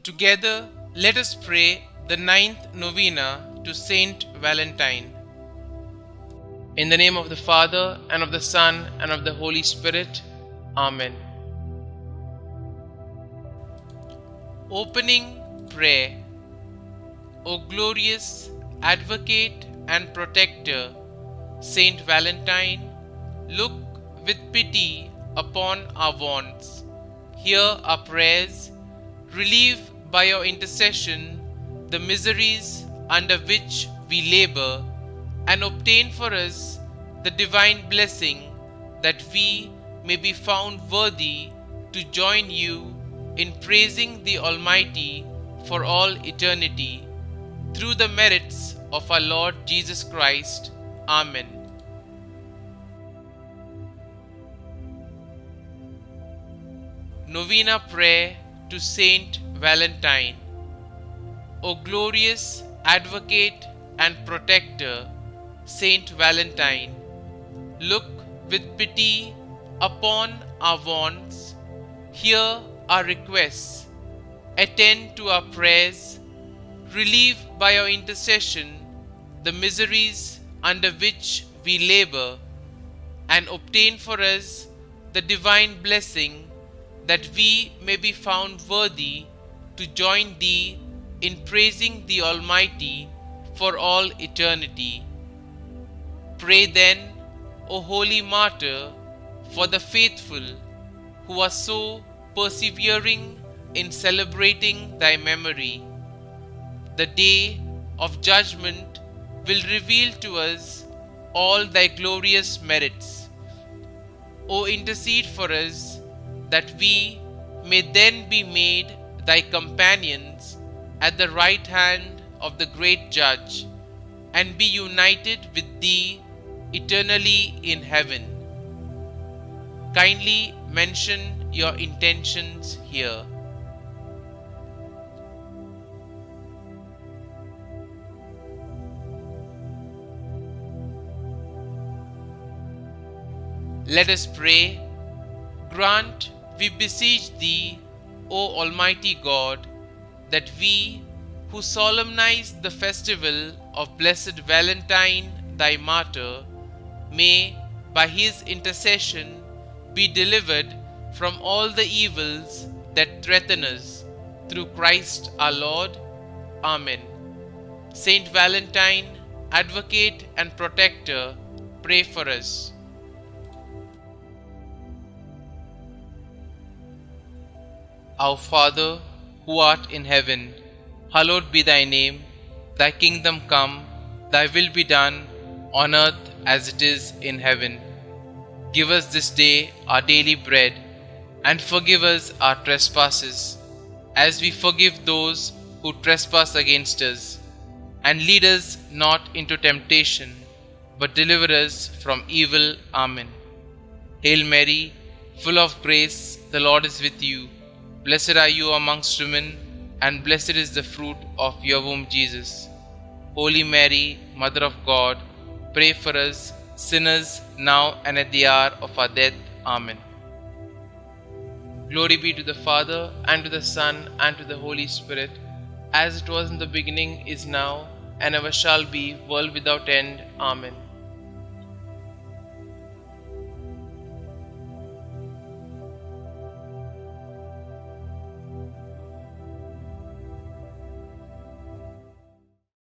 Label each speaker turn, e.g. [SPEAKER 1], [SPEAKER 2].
[SPEAKER 1] Together, let us pray the ninth novena to St Valentine. In the name of the Father, and of the Son, and of the Holy Spirit. Amen. Opening prayer. O glorious Advocate and Protector, St Valentine, look with pity upon our wants. Hear our prayers. Relieve by your intercession the miseries under which we labor, and obtain for us the divine blessing that we may be found worthy to join you in praising the Almighty for all eternity. Through the merits of our Lord Jesus Christ. Amen. Novena Prayer to Saint Valentine. O glorious Advocate and Protector, Saint Valentine, look with pity upon our wants. Hear our requests. Attend to our prayers. Relieve by your intercession the miseries under which we labor, and obtain for us the divine blessing that we may be found worthy to join thee in praising the Almighty for all eternity. Pray then, O Holy Martyr, for the faithful who are so persevering in celebrating thy memory. The day of judgment will reveal to us all thy glorious merits. O intercede for us, that we may then be made thy companions at the right hand of the great Judge, and be united with thee eternally in heaven. Kindly mention your intentions here. Let us pray. Grant, we beseech thee, O Almighty God, that we, who solemnize the festival of Blessed Valentine, thy martyr, may, by his intercession, be delivered from all the evils that threaten us, through Christ our Lord. Amen. Saint Valentine, Advocate and Protector, pray for us. Our Father, who art in heaven, hallowed be thy name. Thy kingdom come, thy will be done, on earth as it is in heaven. Give us this day our daily bread, and forgive us our trespasses, as we forgive those who trespass against us. And lead us not into temptation, but deliver us from evil. Amen. Hail Mary, full of grace, the Lord is with you. Blessed are you amongst women, and blessed is the fruit of your womb, Jesus. Holy Mary, Mother of God, pray for us sinners, now and at the hour of our death. Amen. Glory be to the Father, and to the Son, and to the Holy Spirit, as it was in the beginning, is now, and ever shall be, world without end. Amen.